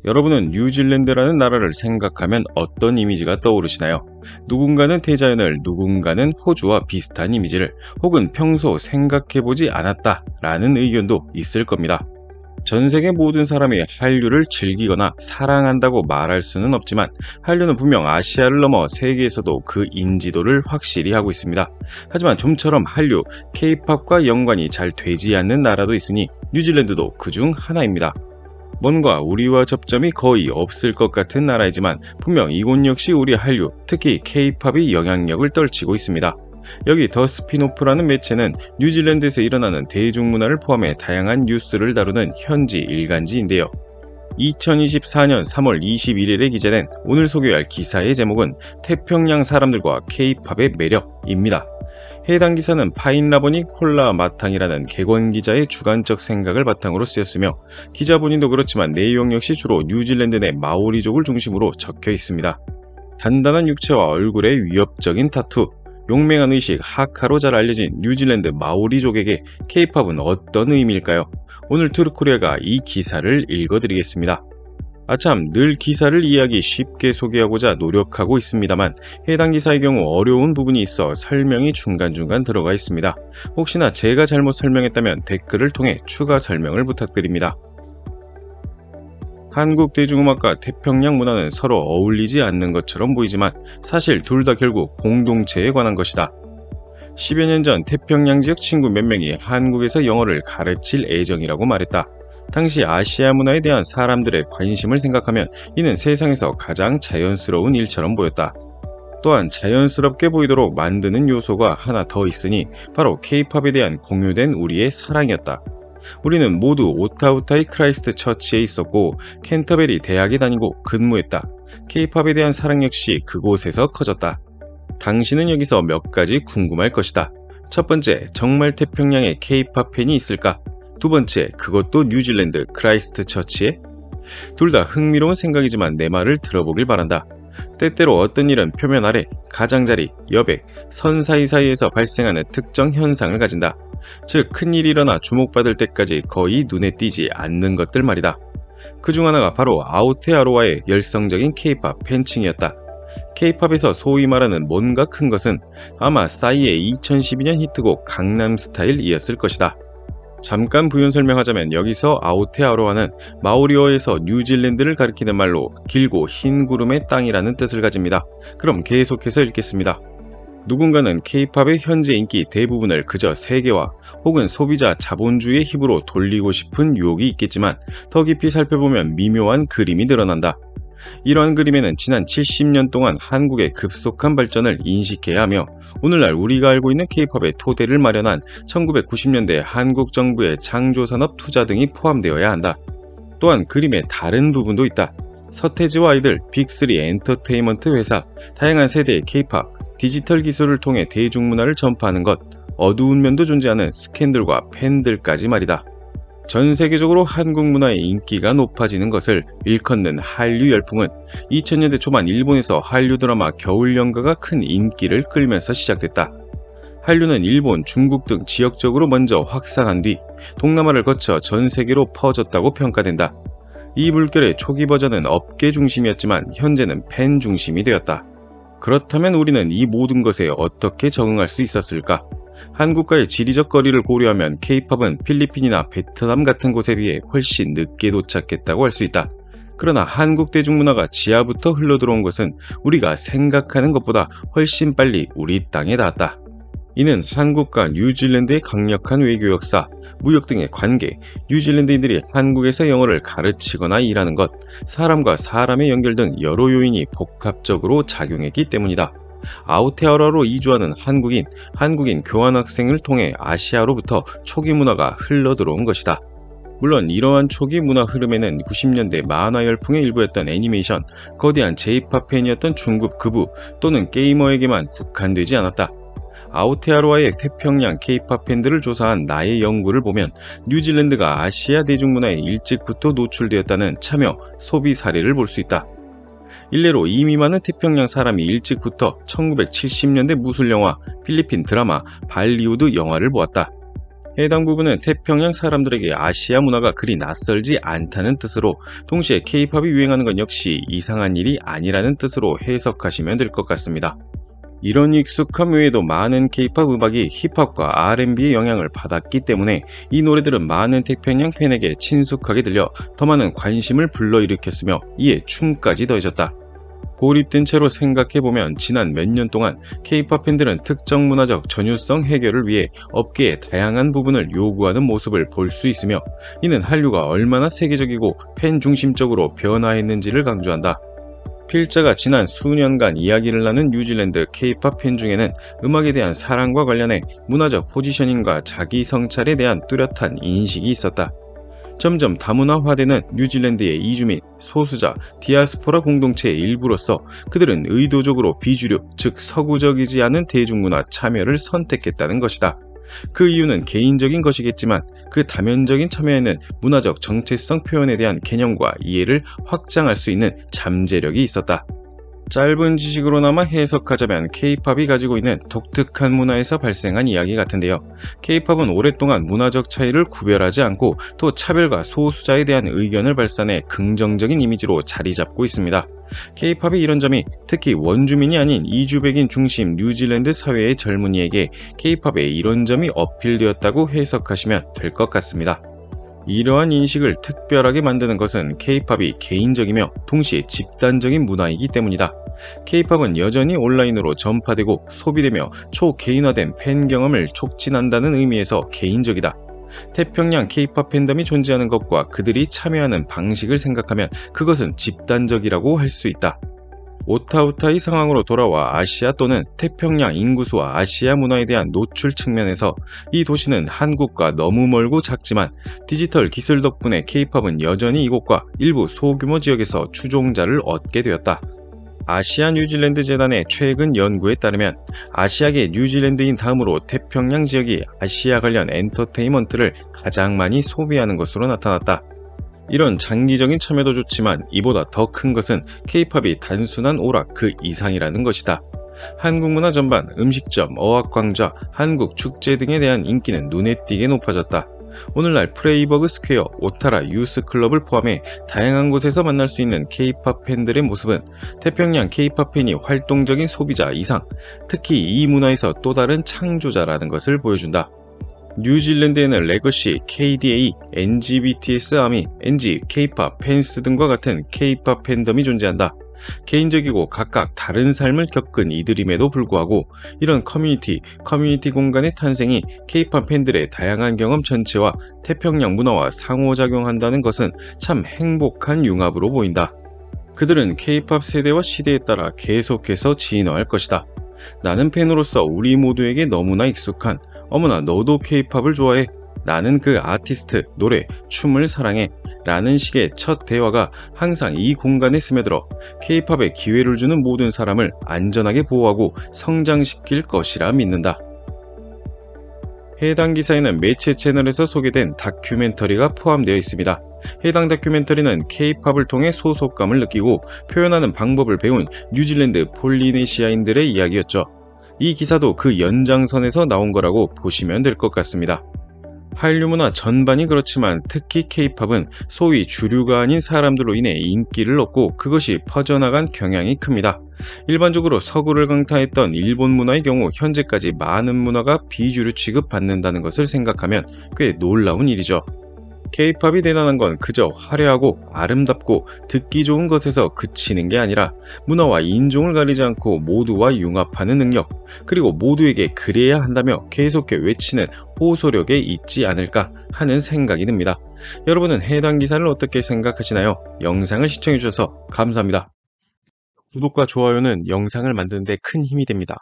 여러분은 뉴질랜드라는 나라를 생각하면 어떤 이미지가 떠오르시나요? 누군가는 대자연을, 누군가는 호주와 비슷한 이미지를, 혹은 평소 생각해보지 않았다 라는 의견도 있을 겁니다. 전 세계 모든 사람이 한류를 즐기거나 사랑한다고 말할 수는 없지만 한류는 분명 아시아를 넘어 세계에서도 그 인지도를 확실히 하고 있습니다. 하지만 좀처럼 한류, K-팝과 연관이 잘 되지 않는 나라도 있으니 뉴질랜드도 그중 하나입니다. 뭔가 우리와 접점이 거의 없을 것 같은 나라이지만 분명 이곳 역시 우리 한류, 특히 K-팝이 영향력을 떨치고 있습니다. 여기 더 스핀오프라는 매체는 뉴질랜드에서 일어나는 대중문화를 포함해 다양한 뉴스를 다루는 현지 일간지인데요. 2024년 3월 21일에 기재된 오늘 소개할 기사의 제목은 태평양 사람들과 K-팝의 매력입니다. 해당 기사는 파인라보니 콜라 마탕이라는 객원 기자의 주관적 생각을 바탕으로 쓰였으며 기자 본인도 그렇지만 내용 역시 주로 뉴질랜드 내 마오리족을 중심으로 적혀 있습니다. 단단한 육체와 얼굴에 위협적인 타투, 용맹한 의식, 하카로 잘 알려진 뉴질랜드 마오리족에게 K-팝은 어떤 의미일까요? 오늘 트루코리아가 이 기사를 읽어드리겠습니다. 아참, 늘 기사를 이해하기 쉽게 소개하고자 노력하고 있습니다만 해당 기사의 경우 어려운 부분이 있어 설명이 중간중간 들어가 있습니다. 혹시나 제가 잘못 설명했다면 댓글을 통해 추가 설명을 부탁드립니다. 한국 대중음악과 태평양 문화는 서로 어울리지 않는 것처럼 보이지만 사실 둘 다 결국 공동체에 관한 것이다. 10여 년 전 태평양 지역 친구 몇 명이 한국에서 영어를 가르칠 예정이라고 말했다. 당시 아시아 문화에 대한 사람들의 관심을 생각하면 이는 세상에서 가장 자연스러운 일처럼 보였다. 또한 자연스럽게 보이도록 만드는 요소가 하나 더 있으니 바로 K-팝에 대한 공유된 우리의 사랑이었다. 우리는 모두 오타우타이 크라이스트 처치에 있었고 캔터베리 대학에 다니고 근무했다. K-팝에 대한 사랑 역시 그곳에서 커졌다. 당신은 여기서 몇 가지 궁금할 것이다. 첫 번째, 정말 태평양에 K-팝 팬이 있을까? 두 번째, 그것도 뉴질랜드 크라이스트 처치에? 둘 다 흥미로운 생각이지만 내 말을 들어보길 바란다. 때때로 어떤 일은 표면 아래, 가장자리, 여백, 선 사이사이에서 발생하는 특정 현상을 가진다. 즉, 큰일이 일어나 주목받을 때까지 거의 눈에 띄지 않는 것들 말이다. 그중 하나가 바로 아오테아로와의 열성적인 K-팝 팬층이었다. K-팝에서 소위 말하는 뭔가 큰 것은 아마 싸이의 2012년 히트곡 강남스타일이었을 것이다. 잠깐 부연 설명하자면 여기서 아오테아로와는 마오리어에서 뉴질랜드를 가리키는 말로 길고 흰 구름의 땅이라는 뜻을 가집니다. 그럼 계속해서 읽겠습니다. 누군가는 K-팝의 현재 인기 대부분을 그저 세계화 혹은 소비자 자본주의의 힘으로 돌리고 싶은 유혹이 있겠지만 더 깊이 살펴보면 미묘한 그림이 드러난다. 이러한 그림에는 지난 70년 동안 한국의 급속한 발전을 인식해야 하며 오늘날 우리가 알고 있는 K-팝의 토대를 마련한 1990년대 한국 정부의 창조산업 투자 등이 포함되어야 한다. 또한 그림의 다른 부분도 있다. 서태지와 아이들, 빅3 엔터테인먼트 회사, 다양한 세대의 K-팝, 디지털 기술을 통해 대중문화를 전파하는 것, 어두운 면도 존재하는 스캔들과 팬들까지 말이다. 전 세계적으로 한국 문화의 인기가 높아지는 것을 일컫는 한류 열풍은 2000년대 초반 일본에서 한류 드라마 겨울연가가 큰 인기를 끌면서 시작됐다. 한류는 일본, 중국 등 지역적으로 먼저 확산한 뒤 동남아를 거쳐 전 세계로 퍼졌다고 평가된다. 이 물결의 초기 버전은 업계 중심이었지만 현재는 팬 중심이 되었다. 그렇다면 우리는 이 모든 것에 어떻게 적응할 수 있었을까? 한국과의 지리적 거리를 고려하면 K-팝은 필리핀이나 베트남 같은 곳에 비해 훨씬 늦게 도착했다고 할 수 있다. 그러나 한국 대중문화가 지하부터 흘러들어온 것은 우리가 생각하는 것보다 훨씬 빨리 우리 땅에 닿았다. 이는 한국과 뉴질랜드의 강력한 외교 역사, 무역 등의 관계, 뉴질랜드인들이 한국에서 영어를 가르치거나 일하는 것, 사람과 사람의 연결 등 여러 요인이 복합적으로 작용했기 때문이다. 아오테아로로 이주하는 한국인 교환학생을 통해 아시아로부터 초기 문화가 흘러들어온 것이다. 물론 이러한 초기 문화 흐름에는 90년대 만화 열풍의 일부였던 애니메이션, 거대한 J-팝 팬이었던 중국 극우 또는 게이머에게만 국한되지 않았다. 아오테아로와의 태평양 K-팝 팬들을 조사한 나의 연구를 보면 뉴질랜드가 아시아 대중문화에 일찍부터 노출되었다는 참여, 소비 사례를 볼 수 있다. 일례로 이미 많은 태평양 사람이 일찍부터 1970년대 무술 영화, 필리핀 드라마, 발리우드 영화를 보았다. 해당 부분은 태평양 사람들에게 아시아 문화가 그리 낯설지 않다는 뜻으로, 동시에 K-팝이 유행하는 건 역시 이상한 일이 아니라는 뜻으로 해석하시면 될 것 같습니다. 이런 익숙함 외에도 많은 K-팝 음악이 힙합과 R&B의 영향을 받았기 때문에 이 노래들은 많은 태평양 팬에게 친숙하게 들려 더 많은 관심을 불러일으켰으며, 이에 춤까지 더해졌다. 고립된 채로 생각해보면 지난 몇 년 동안 K-팝 팬들은 특정 문화적 전유성 해결을 위해 업계의 다양한 부분을 요구하는 모습을 볼 수 있으며, 이는 한류가 얼마나 세계적이고 팬 중심적으로 변화했는지를 강조한다. 필자가 지난 수년간 이야기를 나눈 뉴질랜드 K-팝 팬 중에는 음악에 대한 사랑과 관련해 문화적 포지셔닝과 자기 성찰에 대한 뚜렷한 인식이 있었다. 점점 다문화화되는 뉴질랜드의 이주민, 소수자, 디아스포라 공동체의 일부로서 그들은 의도적으로 비주류, 즉 서구적이지 않은 대중문화 참여를 선택했다는 것이다. 그 이유는 개인적인 것이겠지만 그 다면적인 참여에는 문화적 정체성 표현에 대한 개념과 이해를 확장할 수 있는 잠재력이 있었다. 짧은 지식으로나마 해석하자면 K-팝이 가지고 있는 독특한 문화에서 발생한 이야기 같은데요. K-팝은 오랫동안 문화적 차이를 구별하지 않고 또 차별과 소수자에 대한 의견을 발산해 긍정적인 이미지로 자리 잡고 있습니다. K-팝의 이런 점이 특히 원주민이 아닌 이주백인 중심 뉴질랜드 사회의 젊은이에게 K-팝의 이런 점이 어필되었다고 해석하시면 될 것 같습니다. 이러한 인식을 특별하게 만드는 것은 K-팝이 개인적이며 동시에 집단적인 문화이기 때문이다. K-팝은 여전히 온라인으로 전파되고 소비되며 초개인화된 팬 경험을 촉진한다는 의미에서 개인적이다. 태평양 K-팝 팬덤이 존재하는 것과 그들이 참여하는 방식을 생각하면 그것은 집단적이라고 할 수 있다. 오타오타의 상황으로 돌아와 아시아 또는 태평양 인구수와 아시아 문화에 대한 노출 측면에서 이 도시는 한국과 너무 멀고 작지만 디지털 기술 덕분에 K-팝은 여전히 이곳과 일부 소규모 지역에서 추종자를 얻게 되었다. 아시아 뉴질랜드 재단의 최근 연구에 따르면 아시아계 뉴질랜드인 다음으로 태평양 지역이 아시아 관련 엔터테인먼트를 가장 많이 소비하는 것으로 나타났다. 이런 장기적인 참여도 좋지만 이보다 더 큰 것은 K-팝이 단순한 오락 그 이상이라는 것이다. 한국 문화 전반, 음식점, 어학광좌, 한국 축제 등에 대한 인기는 눈에 띄게 높아졌다. 오늘날 프레이버그 스퀘어, 오타라 유스클럽을 포함해 다양한 곳에서 만날 수 있는 K-팝 팬들의 모습은 태평양 K-팝 팬이 활동적인 소비자 이상, 특히 이 문화에서 또 다른 창조자라는 것을 보여준다. 뉴질랜드에는 레거시, KDA, NGBTS 아미, NG, K-팝, 팬스 등과 같은 K-팝 팬덤이 존재한다. 개인적이고 각각 다른 삶을 겪은 이들임에도 불구하고 이런 커뮤니티 공간의 탄생이 K-팝 팬들의 다양한 경험 전체와 태평양 문화와 상호작용한다는 것은 참 행복한 융합으로 보인다. 그들은 K-팝 세대와 시대에 따라 계속해서 진화할 것이다. 나는 팬으로서 우리 모두에게 너무나 익숙한 어머나 너도 K-팝을 좋아해? 나는 그 아티스트, 노래, 춤을 사랑해 라는 식의 첫 대화가 항상 이 공간에 스며들어 K-팝에 기회를 주는 모든 사람을 안전하게 보호하고 성장시킬 것이라 믿는다. 해당 기사에는 매체 채널에서 소개된 다큐멘터리가 포함되어 있습니다. 해당 다큐멘터리는 K-팝을 통해 소속감을 느끼고 표현하는 방법을 배운 뉴질랜드 폴리네시아인들의 이야기였죠. 이 기사도 그 연장선에서 나온 거라고 보시면 될 것 같습니다. 한류 문화 전반이 그렇지만 특히 K-팝은 소위 주류가 아닌 사람들로 인해 인기를 얻고 그것이 퍼져나간 경향이 큽니다. 일반적으로 서구를 강타했던 일본 문화의 경우 현재까지 많은 문화가 비주류 취급받는다는 것을 생각하면 꽤 놀라운 일이죠. K-팝이 대단한 건 그저 화려하고 아름답고 듣기 좋은 것에서 그치는 게 아니라 문화와 인종을 가리지 않고 모두와 융합하는 능력, 그리고 모두에게 그래야 한다며 계속해 외치는 호소력에 있지 않을까 하는 생각이 듭니다. 여러분은 해당 기사를 어떻게 생각하시나요? 영상을 시청해주셔서 감사합니다. 구독과 좋아요는 영상을 만드는 데 큰 힘이 됩니다.